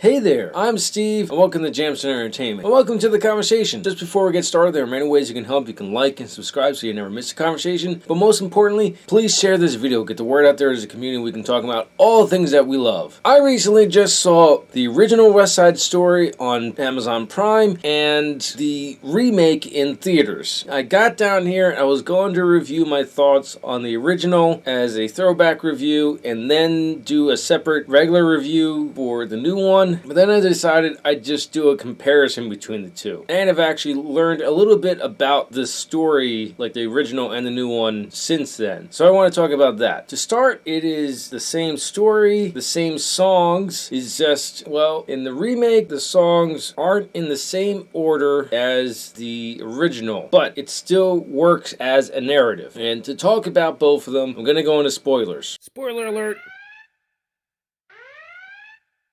Hey there, I'm Steve, and welcome to Jamsin Entertainment. And welcome to the conversation. Just before we get started, there are many ways you can help. You can like and subscribe so you never miss a conversation. But most importantly, please share this video. Get the word out there as a community. We can talk about all the things that we love. I recently just saw the original West Side Story on Amazon Prime and the remake in theaters. I got down here and I was going to review my thoughts on the original as a throwback review and then do a separate regular review for the new one. But then I decided I'd just do a comparison between the two. And I've actually learned a little bit about the story, like the original and the new one, since then. So I want to talk about that. To start, it is the same story, the same songs. It's just, well, in the remake, the songs aren't in the same order as the original, but it still works as a narrative. And to talk about both of them, I'm going to go into spoilers. Spoiler alert!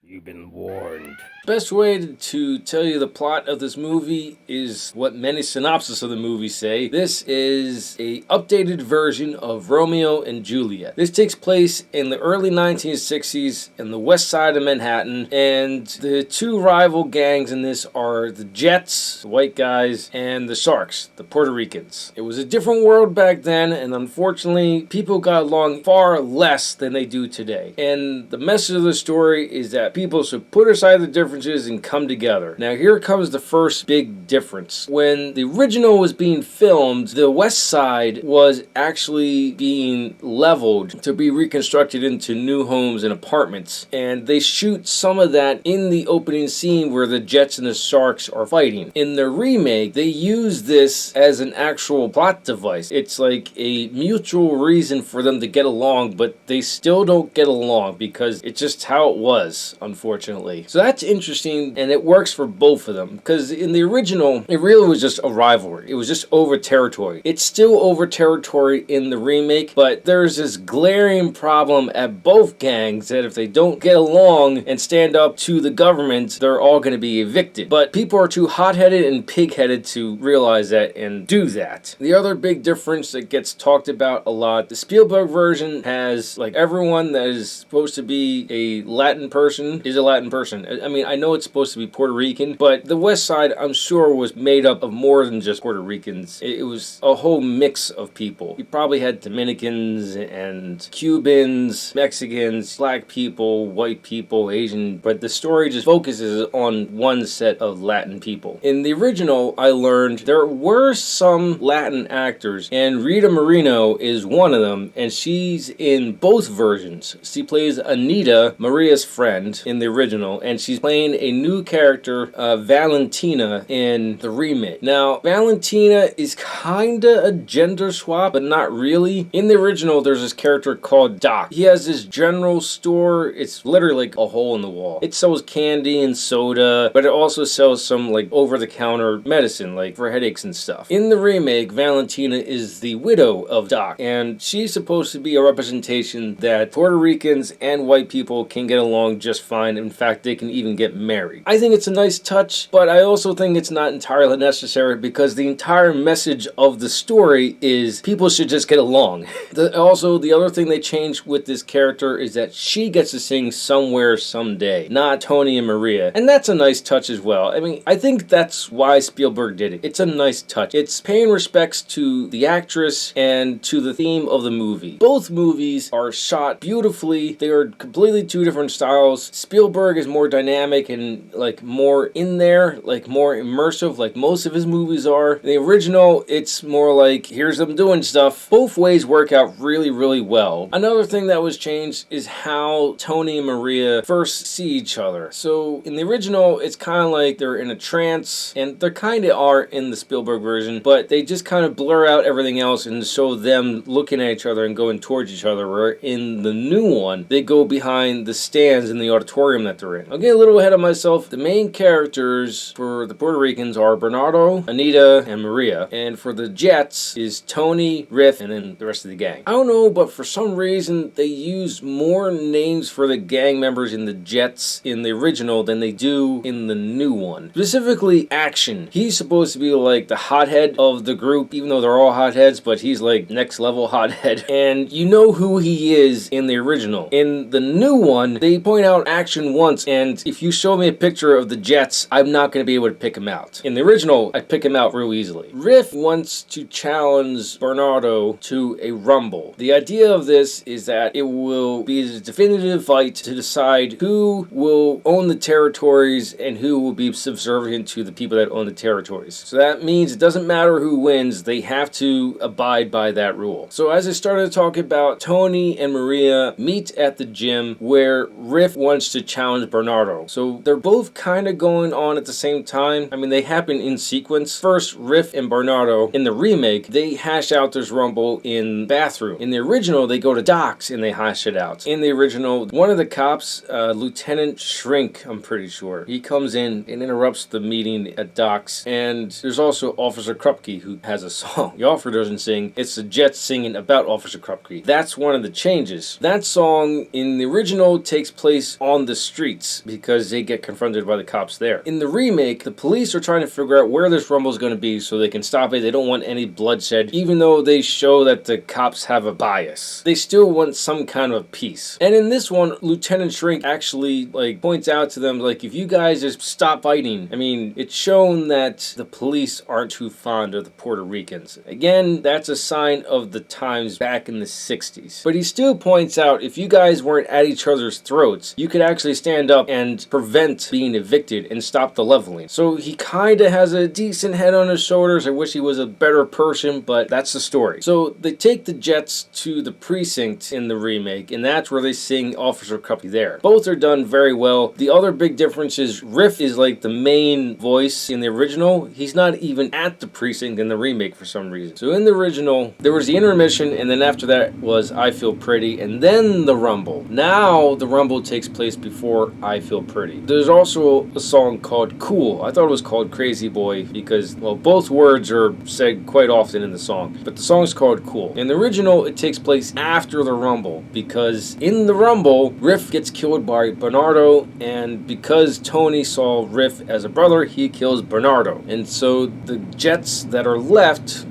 You've been warned. Best way to tell you the plot of this movie is what many synopses of the movie say. This is a updated version of Romeo and Juliet. This takes place in the early 1960s in the west side of Manhattan, and the two rival gangs in this are the Jets, the white guys, and the Sharks, the Puerto Ricans. It was a different world back then, and unfortunately, people got along far less than they do today. And the message of the story is that people should put aside the differences and come together. Now here comes the first big difference. When the original was being filmed, the west side was actually being leveled to be reconstructed into new homes and apartments. And they shoot some of that in the opening scene where the Jets and the Sharks are fighting. In the remake, they use this as an actual plot device. It's like a mutual reason for them to get along, but they still don't get along because it's just how it was, unfortunately. So that's interesting, and it works for both of them, because in the original, it really was just a rivalry. It was just over territory. It's still over territory in the remake, but there's this glaring problem at both gangs that if they don't get along and stand up to the government, they're all going to be evicted. But people are too hot-headed and pig-headed to realize that and do that. The other big difference that gets talked about a lot, the Spielberg version has, like, everyone that is supposed to be a Latin person is a Latin person. I mean, I know it's supposed to be Puerto Rican, but the West Side, I'm sure, was made up of more than just Puerto Ricans. It was a whole mix of people. You probably had Dominicans and Cubans, Mexicans, black people, white people, Asian, but the story just focuses on one set of Latin people. In the original, I learned there were some Latin actors, and Rita Moreno is one of them, and she's in both versions. She plays Anita, Maria's friend, in the original, and she's playing a new character, Valentina, in the remake. Now, Valentina is kinda a gender swap, but not really. In the original, there's this character called Doc. He has this general store. It's literally like a hole in the wall. It sells candy and soda, but it also sells some like over-the-counter medicine, like for headaches and stuff. In the remake, Valentina is the widow of Doc, and she's supposed to be a representation that Puerto Ricans and white people can get along just fine. In fact, they can even get married. I think it's a nice touch, but I also think it's not entirely necessary because the entire message of the story is people should just get along. Also, the other thing they changed with this character is that she gets to sing Somewhere Someday, not Tony and Maria. And that's a nice touch as well. I mean, I think that's why Spielberg did it. It's a nice touch. It's paying respects to the actress and to the theme of the movie. Both movies are shot beautifully. They are completely two different styles. Spielberg is more dynamic and like more in there, like more immersive, like most of his movies are. The original, it's more like here's them doing stuff. Both ways work out really, really well. Another thing that was changed is how Tony and Maria first see each other. So in the original, it's kind of like they're in a trance, and they kind of are in the Spielberg version, but they just kind of blur out everything else and show them looking at each other and going towards each other, where in the new one, they go behind the stands in the auditorium that they're in. I'll get a little ahead of myself. The main characters for the Puerto Ricans are Bernardo, Anita, and Maria, and for the Jets is Tony, Riff, and then the rest of the gang. I don't know, but for some reason, they use more names for the gang members in the Jets in the original than they do in the new one. Specifically, Action. He's supposed to be like the hothead of the group, even though they're all hotheads, but he's like next level hothead. And you know who he is in the original. In the new one, they point out action once, and if you show me a picture of the Jets, I'm not going to be able to pick him out. In the original, I'd pick him out real easily. Riff wants to challenge Bernardo to a rumble. The idea of this is that it will be a definitive fight to decide who will own the territories and who will be subservient to the people that own the territories. So that means it doesn't matter who wins, they have to abide by that rule. So as I started to talk about, Tony and Maria meet at the gym where Riff wants to challenge Bernardo. So they're both kind of going on at the same time. I mean, they happen in sequence. First, Riff and Bernardo, in the remake, they hash out this rumble in the bathroom. In the original, they go to docks and they hash it out. In the original, one of the cops, Lieutenant Shrink, I'm pretty sure, he comes in and interrupts the meeting at docks. And there's also Officer Krupke, who has a song. The officer doesn't sing, it's the Jets singing about Officer Krupke. That's one of the changes. That song in the original takes place on the streets because they get confronted by the cops there. In the remake, the police are trying to figure out where this rumble is going to be so they can stop it. They don't want any bloodshed, even though they show that the cops have a bias. They still want some kind of peace. And in this one, Lieutenant Shrink actually points out to them, if you guys just stop fighting. I mean, it's shown that the police aren't too fond of the Puerto Ricans. Again, that's a sign of the times back in the 60s. But he still points out, if you guys weren't at each other's throats, you could actually stand up and prevent being evicted and stop the leveling. So he kind of has a decent head on his shoulders. I wish he was a better person, but that's the story. So they take the Jets to the precinct in the remake, and that's where they sing Officer Krupke there. Both are done very well. The other big difference is Riff is the main voice in the original. He's not even at the precinct in the remake for some reason. So in the original, there was the intermission, and then after that was I Feel Pretty, and then the rumble. Now the rumble takes place before I Feel Pretty. There's also a song called Cool. I thought it was called Crazy Boy because, both words are said quite often in the song, but the song is called Cool. In the original, it takes place after the rumble because in the rumble, Riff gets killed by Bernardo, and because Tony saw Riff as a brother, he kills Bernardo. And so the Jets that are left,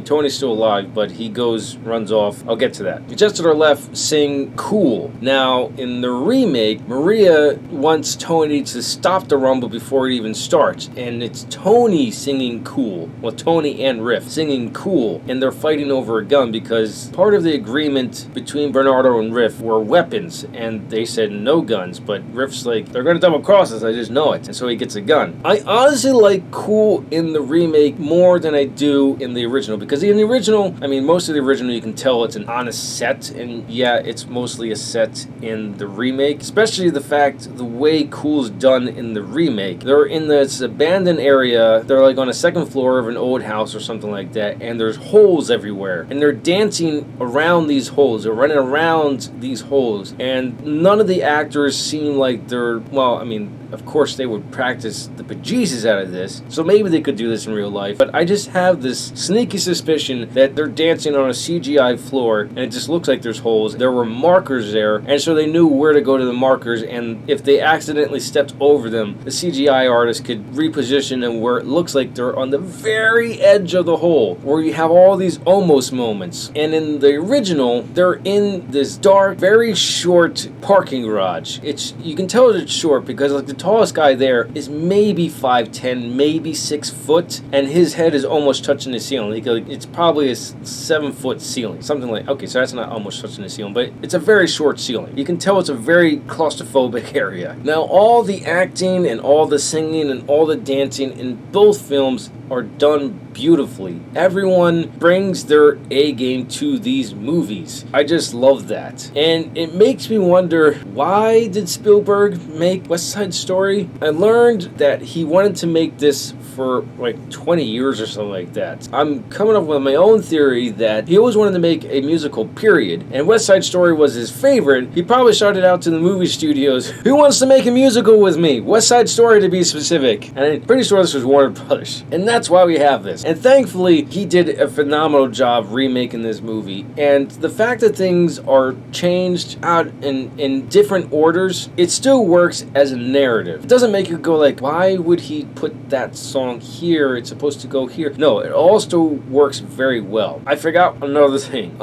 Tony's still alive, but he runs off. I'll get to that. The Jets that are left sing Cool. Now, in the remake, Maria wants Tony to stop the rumble before it even starts, and it's Tony singing Cool. Well, Tony and Riff singing Cool, and they're fighting over a gun because part of the agreement between Bernardo and Riff were weapons, and they said no guns, but Riff's they're going to double cross us, I just know it, and so he gets a gun. I honestly like Cool in the remake more than I do in the original. Because in the original, most of the original you can tell it's an honest set, and yeah, it's mostly a set in the remake. Especially the way Cool's done in the remake. They're in this abandoned area, they're on a second floor of an old house or something like that, and there's holes everywhere. And they're dancing around these holes, they're running around these holes, and none of the actors seem like they're, of course they would practice the bejesus out of this, so maybe they could do this in real life, but I just have this sneaky suspicion that they're dancing on a CGI floor and it just looks like there's holes. There were markers there, and so they knew where to go to the markers, and if they accidentally stepped over them, the CGI artist could reposition them where it looks like they're on the very edge of the hole, where you have all these almost moments. And in the original, they're in this dark, very short parking garage. You can tell it's short because the tallest guy there is maybe 5'10", maybe 6 foot, and his head is almost touching the ceiling. It's probably a 7-foot ceiling, something like. Okay, so that's not almost touching the ceiling, but it's a very short ceiling. You can tell it's a very claustrophobic area. Now, all the acting and all the singing and all the dancing in both films are done beautifully. Everyone brings their A game to these movies. I just love that. And it makes me wonder, why did Spielberg make West Side Story? I learned that he wanted to make this for 20 years or something like that. I'm coming up with my own theory that he always wanted to make a musical, period. And West Side Story was his favorite. He probably shouted out to the movie studios, who wants to make a musical with me? West Side Story, to be specific. And I'm pretty sure this was Warner Brothers. And that's why we have this. And thankfully, he did a phenomenal job remaking this movie. And the fact that things are changed out in different orders, it still works as a narrative. It doesn't make you go like, why would he put that song here? It's supposed to go here. No, it all still works very well. I forgot another thing.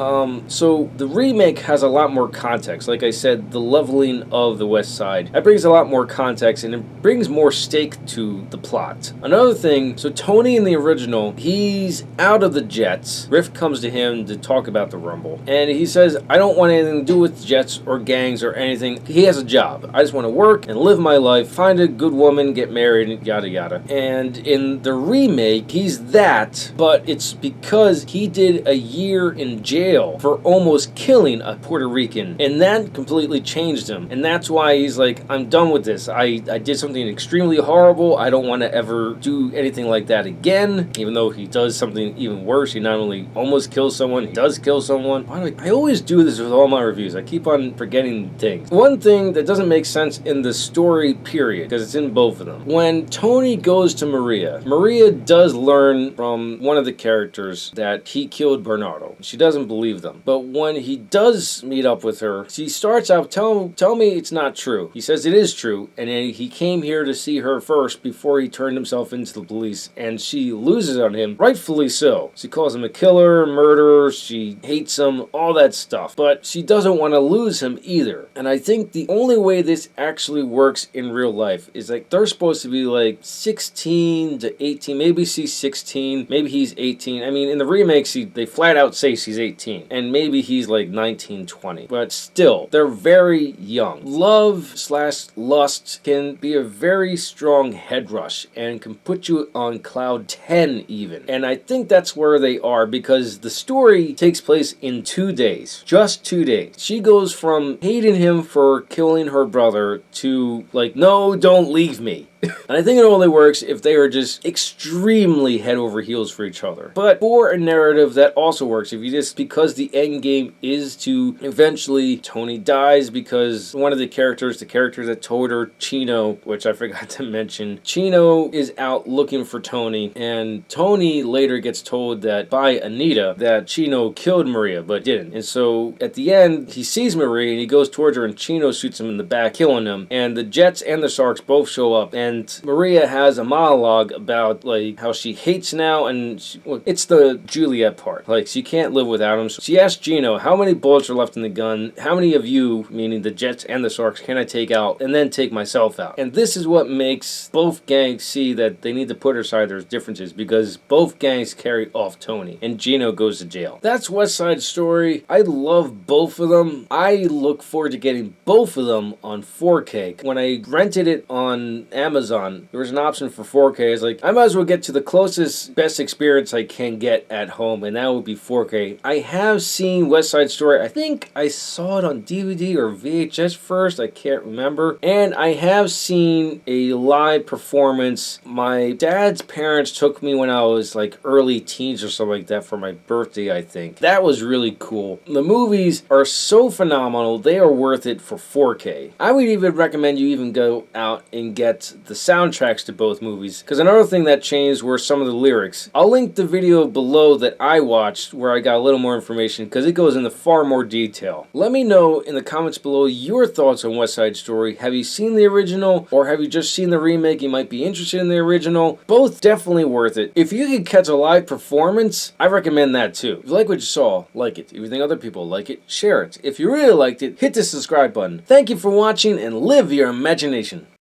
So the remake has a lot more context. Like I said, the leveling of the West Side. That brings a lot more context and it brings more stake to the plot. Another thing, so Tony in the original, he's out of the Jets. Riff comes to him to talk about the Rumble. And he says, I don't want anything to do with Jets or gangs or anything. He has a job. I just want to work and live my life, find a good woman, get married, and yada yada. And in the remake, he's that, but it's because he did a year in jail for almost killing a Puerto Rican. And that completely changed him. And that's why he's like, I'm done with this. I did something extremely horrible. I don't want to ever do anything like that again. Even though he does something even worse. He not only almost kills someone, he does kill someone. I always do this with all my reviews. I keep on forgetting things. One thing that doesn't make sense in the story period, because it's in both of them. When Tony goes to Maria, Maria does learn from one of the characters that he killed Bernardo. She doesn't believe them. But when he does meet up with her, she starts out, tell me it's not true. He says it is true, and then he came here to see her first before he turned himself into the police, and she loses on him, rightfully so. She calls him a killer, murderer, she hates him, all that stuff. But she doesn't want to lose him either. And I think the only way this actually works in real life is like they're supposed to be like 16 to 18, maybe she's 16, maybe he's 18. I mean, in the remakes, they flat out say she's 18, and maybe he's like 19, 20. But still, they're very young. Love/lust can be a very strong head rush and can put you on cloud 10 even. And I think that's where they are because the story takes place in 2 days. Just 2 days. She goes from hating him for killing her brother to like, no, don't leave me. And I think it only works if they are just extremely head over heels for each other. But for a narrative, that also works. If you just, because the end game is to eventually Tony dies because one of the characters that told her, Chino, which I forgot to mention, Chino is out looking for Tony, and Tony later gets told that by Anita that Chino killed Maria, but didn't. And so at the end, he sees Maria and he goes towards her and Chino shoots him in the back, killing him. And the Jets and the Sharks both show up, and Maria has a monologue about like how she hates now, and it's the Juliet part. Like she can't live without him. So she asks Gino, how many bullets are left in the gun? How many of you, meaning the Jets and the Sharks, can I take out and then take myself out? And this is what makes both gangs see that they need to put aside their differences because both gangs carry off Tony and Gino goes to jail. That's West Side Story. I love both of them. I look forward to getting both of them on 4K. When I rented it on Amazon, there was an option for 4K. I was like, I might as well get to the closest, best experience I can get at home, and that would be 4K. I have seen West Side Story. I think I saw it on DVD or VHS first. I can't remember. And I have seen a live performance. My dad's parents took me when I was like early teens or something like that for my birthday, I think. That was really cool. The movies are so phenomenal. They are worth it for 4K. I would even recommend you even go out and get the soundtracks to both movies, because another thing that changed were some of the lyrics. I'll link the video below that I watched where I got a little more information because it goes into far more detail. Let me know in the comments below your thoughts on West Side Story. Have you seen the original or have you just seen the remake? You might be interested in the original. Both definitely worth it. If you could catch a live performance, I recommend that too. If you like what you saw, like it. If you think other people like it, share it. If you really liked it, hit the subscribe button. Thank you for watching and live your imagination.